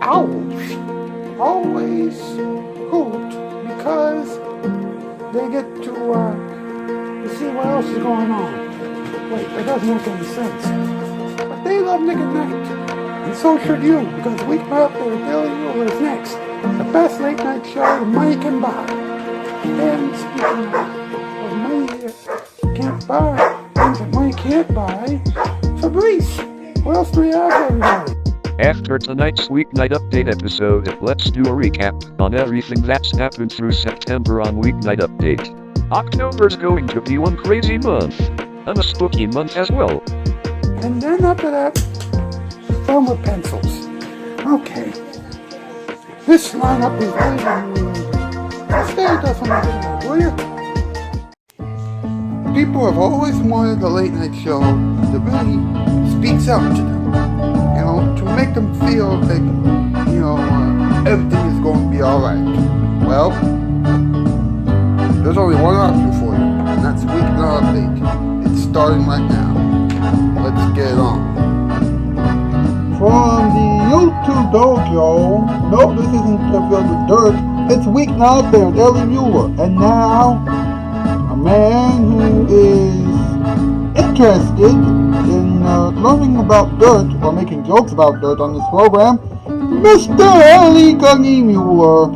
owls always hoot because they get to see what else is going on. Wait, that doesn't make any sense. But they love Nick at Night. And so should you, because Weeknight with Daily Muller is next. The best late night show money can buy. And speaking of money that can't buy, things that money can't buy, Fabrice, what else do we have for everybody? After tonight's Weeknight Update episode, let's do a recap on everything that's happened through September on Weeknight Update. October's going to be one crazy month, and a spooky month as well. And then after that, fun with pencils. Okay. This lineup is really stay with us on the will you? People have always wanted a late night show that really speaks out to them. You know, to make them feel like, everything is going to be alright. Well, there's only one option for you, and that's Weeknight Update. It's starting right now. Let's get it on. From the YouTube dojo, no, this isn't filled with dirt, it's Weeknight there, Daily Muller, and now, a man who is interested in learning about dirt, or making jokes about dirt on this program, Mr. Ellie Gunny Muller.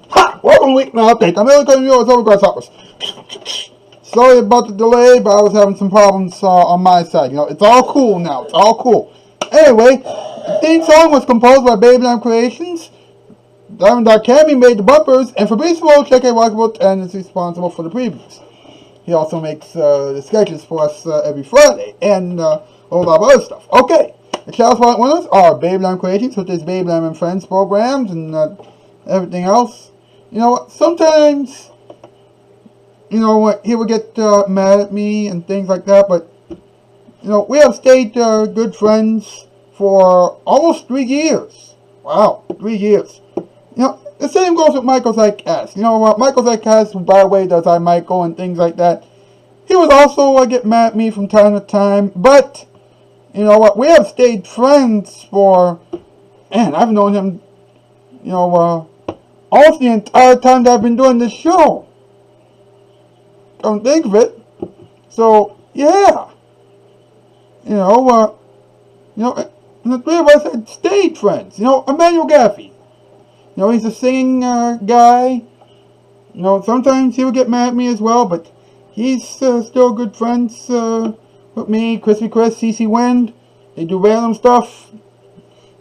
Ha! Welcome to Weeknight Update, I'm Ellie Gunny Muller, it's over Grasshoppers. Sorry about the delay, but I was having some problems on my side. It's all cool now, it's all cool. Anyway, the theme song was composed by Babyland Creations. Diamond.Cammy made the bumpers, and Fabrice Check and is responsible for the previews. He also makes the sketches for us every Friday, and a whole lot of other stuff. Okay, the Shoutout Spotlight winners are Babyland Creations with his Babyland and Friends programs and everything else. Sometimes, he would get mad at me and things like that, but we have stayed good friends for almost 3 years. Wow, 3 years. The same goes with Michael Zycast. Michael Zycast, who by the way does I Michael and things like that, he would also get mad at me from time to time, but, we have stayed friends for, and I've known him, almost the entire time that I've been doing this show. Don't think of it. So, yeah. The three of us had stayed friends. Emmanuel Gaffey. He's a singing guy. Sometimes he would get mad at me as well, but he's still good friends with me. Crispy Chris, CC Wind. They do random stuff.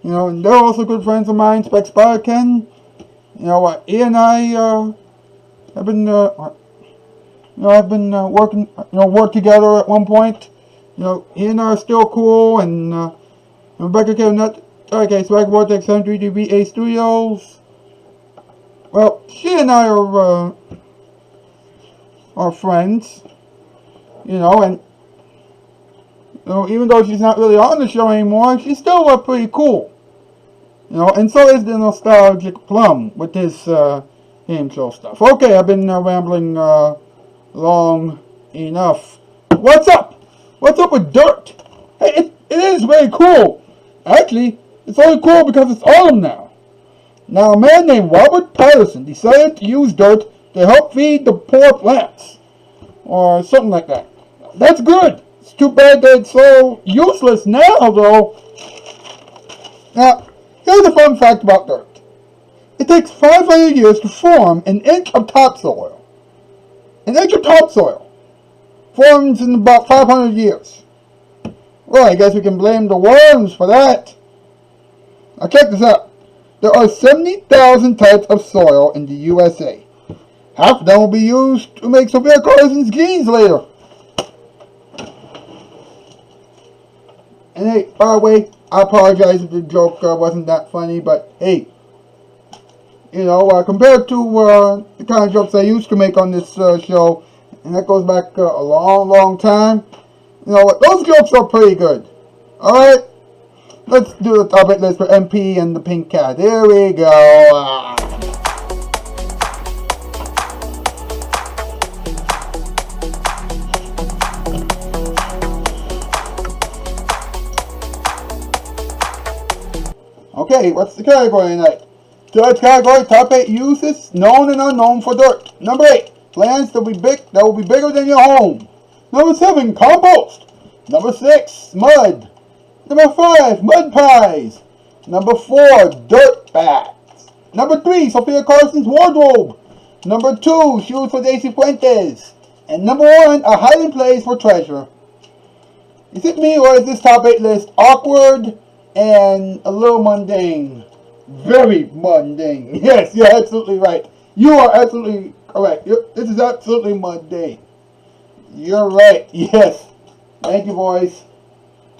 And they're also good friends of mine. Spec Spider Ken. He and I have been, I've been working, worked together at one point. He and I are still cool, and Rebecca Kevin, okay, Swag Vortex 73DBA Studios. Well, she and I are friends, and even though she's not really on the show anymore, she's still pretty cool. And so is the Nostalgic Plum with his game show stuff. Okay, I've been rambling long enough. What's up? What's up with dirt? Hey, it is very cool. Actually, it's only cool because it's autumn now. Now, a man named Robert Patterson decided to use dirt to help feed the poor plants. Or something like that. That's good. It's too bad that it's so useless now, though. Now, here's a fun fact about dirt. It takes 500 years to form an inch of topsoil. An inch of topsoil forms in about 500 years. Well, I guess we can blame the worms for that. Now check this out. There are 70,000 types of soil in the USA. Half of them will be used to make Sophia Carson's jeans later. And hey, by the way, I apologize if the joke wasn't that funny, but hey, compared to the kind of jokes I used to make on this show, and that goes back a long, long time, those jokes are pretty good. Alright? Let's do the topic list for MP and the Pink Cat. Here we go. Okay, what's the category tonight? Tonight's category, top 8 uses known and unknown for dirt. Number 8, plants that will be bigger than your home. Number 7, compost. Number 6, mud. Number 5, mud pies. Number 4, dirt bags. Number 3, Sophia Carson's wardrobe. Number 2, shoes for Daisy Fuentes. And number 1, a hiding place for treasure. Is it me or is this top 8 list awkward and a little mundane? Very mundane. Yes, you're absolutely right. You are absolutely correct. This is absolutely mundane. You're right. Yes. Thank you, boys.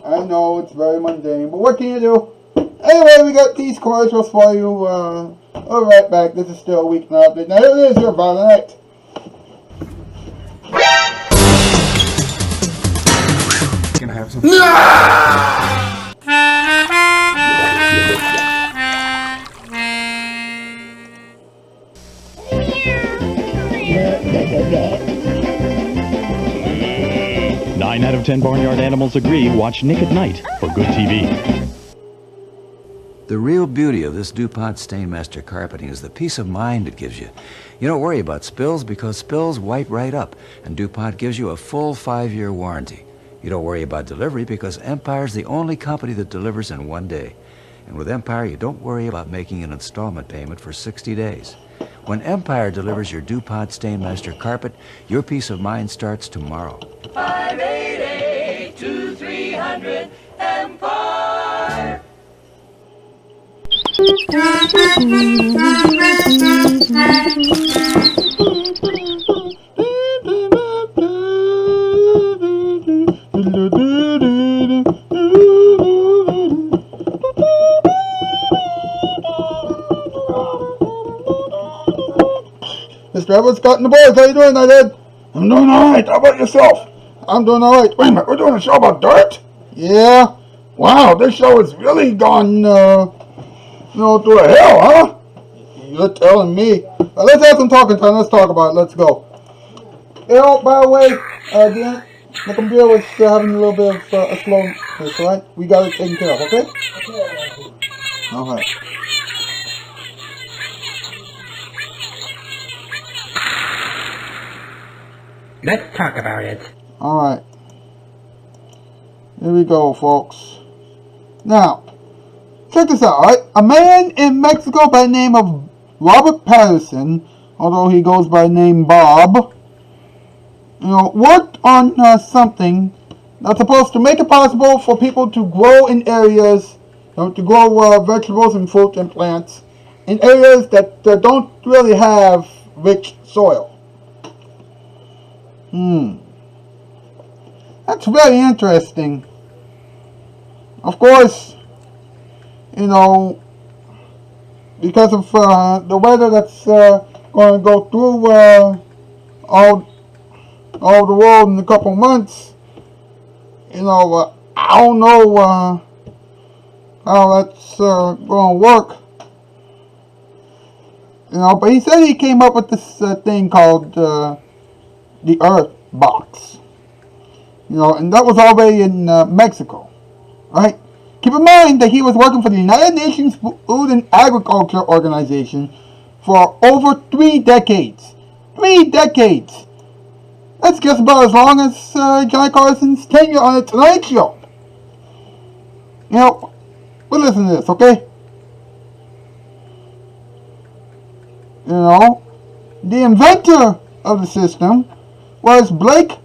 I know it's very mundane, but what can you do? Anyway, we got these commercials for you. We'll right back. This is still Weeknight. Now, here it is, your Father Night. Gonna have some. Nine out of 10 barnyard animals agree. Watch Nick at Night for good TV. The real beauty of this DuPont Stainmaster carpeting is the peace of mind it gives you. You don't worry about spills because spills wipe right up, and DuPont gives you a full 5-year warranty. You don't worry about delivery because Empire's the only company that delivers in 1 day. And with Empire, you don't worry about making an installment payment for 60 days. When Empire delivers your DuPont Stainmaster carpet, your peace of mind starts tomorrow. 588-2300 Empire. Mr. Edwards, Scott and the boys, how you doing, Ed? I'm doing alright. How about yourself? I'm doing alright. Wait a minute, we're doing a show about dirt? Yeah. Wow, this show has really gone, through a hell, huh? You're telling me. Let's have some talking time. Let's talk about it. Let's go. By the way, the computer was having a little bit of a slowness, alright? We got it taken care of, okay? Alright. Let's talk about it. Alright. Here we go, folks. Now, check this out, alright? A man in Mexico by the name of Robert Patterson, although he goes by the name Bob, worked on something that's supposed to make it possible for people to grow in areas, to grow vegetables and fruit and plants in areas that don't really have rich soil. That's very interesting. Of course, because of the weather that's going to go through all the world in a couple months, I don't know how that's going to work. But he said he came up with this thing called the Earth Box. And that was already in Mexico, right? Keep in mind that he was working for the United Nations Food and Agriculture Organization for over 3 decades. 3 decades! That's just about as long as Johnny Carson's tenure on the Tonight Show. We'll listen to this, okay? The inventor of the system was Blake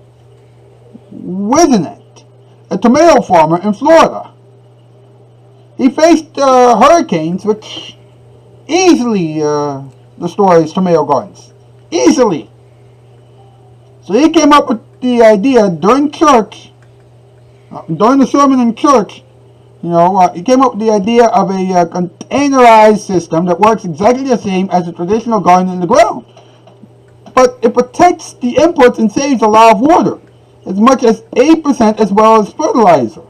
Weeknight, a tomato farmer in Florida. He faced hurricanes which easily destroy his tomato gardens. Easily. So he came up with the idea during church, during the sermon in church, he came up with the idea of a containerized system that works exactly the same as a traditional garden in the ground. But it protects the inputs and saves a lot of water, as much as 8% as well as fertilizer.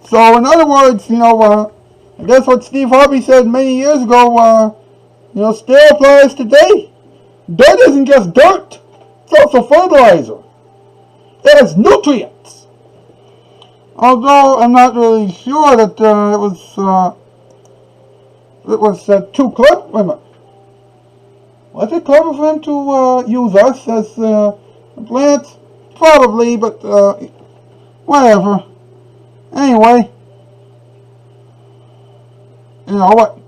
So in other words, I guess what Steve Harvey said many years ago, still applies today. Dirt isn't just dirt, it's also fertilizer. It has nutrients. Although I'm not really sure that it was too clever. Wait a minute. Was it clever for him to use us as plants? Probably, but whatever. Anyway, you know what?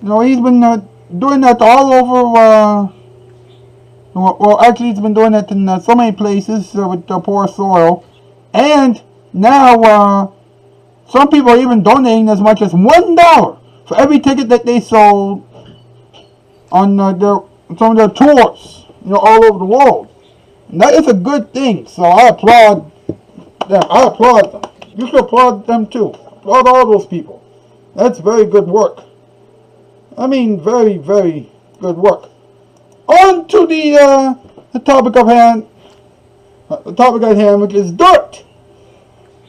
You know, he's been doing that all over. Well, actually, he's been doing that in so many places with poor soil, and now some people are even donating as much as $1 for every ticket that they sold on some of their tours, you know, all over the world. And that is a good thing. So I applaud them. I applaud them. You should applaud them too. Applaud all those people. That's very good work. I mean, very, very good work. On to the topic of hand. The topic at hand, which is dirt.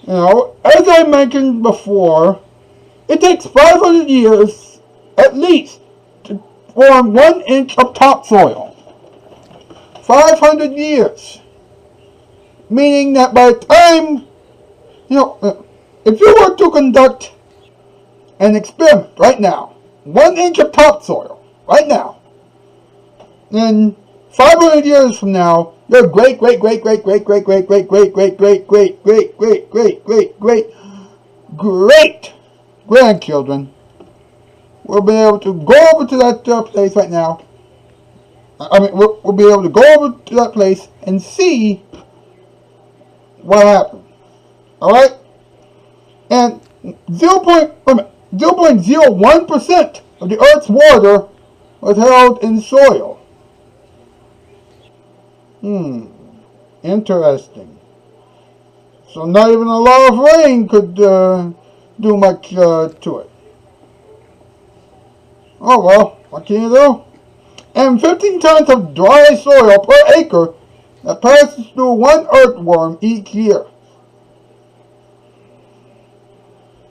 You know, as I mentioned before, it takes 500 years at least to form 1 inch of topsoil. 500 years. Meaning that by the time, you know, if you were to conduct an experiment right now, 1 inch of topsoil, right now, then 500 years from now, your great grandchildren will be able to go over to that place right now. I mean, we'll be able to go over to that place and see what happened. Alright? And 0.01% of the Earth's water was held in soil. Interesting. So not even a lot of rain could do much to it. Oh well, what can you do? And 15 tons of dry soil per acre that passes through 1 earthworm each year.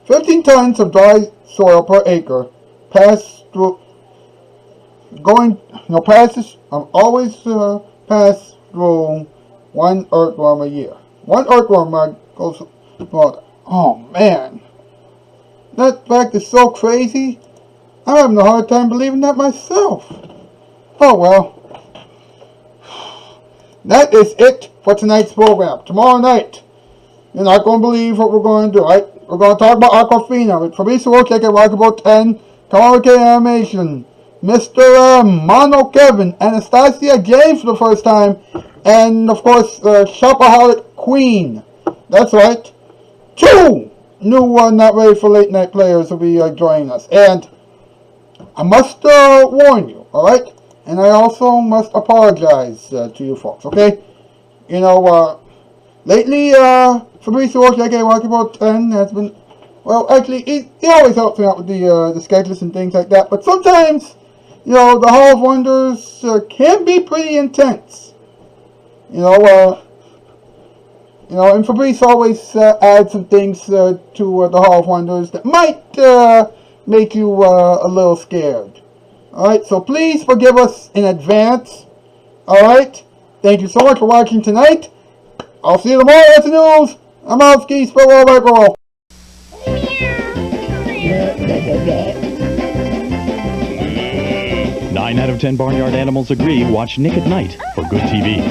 15 tons of dry soil per acre pass through, always pass through 1 earthworm a year. 1 earthworm goes, oh man, that fact is so crazy. I'm having a hard time believing that myself. Oh well. That is it for tonight's program. Tomorrow night, you're not going to believe what we're going to do, right? We're going to talk about Aquafina with Fabrice Workcheck at Rockable 10, Kamala K Animation, Mr. Mono Kevin, Anastasia James for the first time, and of course, Shopaholic Queen. That's right. 2 new Not Ready for Late Night players will be joining us. And I must warn you, alright? And I also must apologize to you folks, okay? You know, lately, Fabrice Workcheck at Rockable 10 has been, well, actually, he always helps me out with the schedules and things like that, but sometimes, you know, the Hall of Wonders can be pretty intense. You know, and Fabrice always adds some things to the Hall of Wonders that might make you a little scared. Alright, so please forgive us in advance. Alright, thank you so much for watching tonight. I'll see you tomorrow. That's the news. I'm out, Ski, spell all back roll. 9 out of 10 barnyard animals agree. Watch Nick at Night for good TV.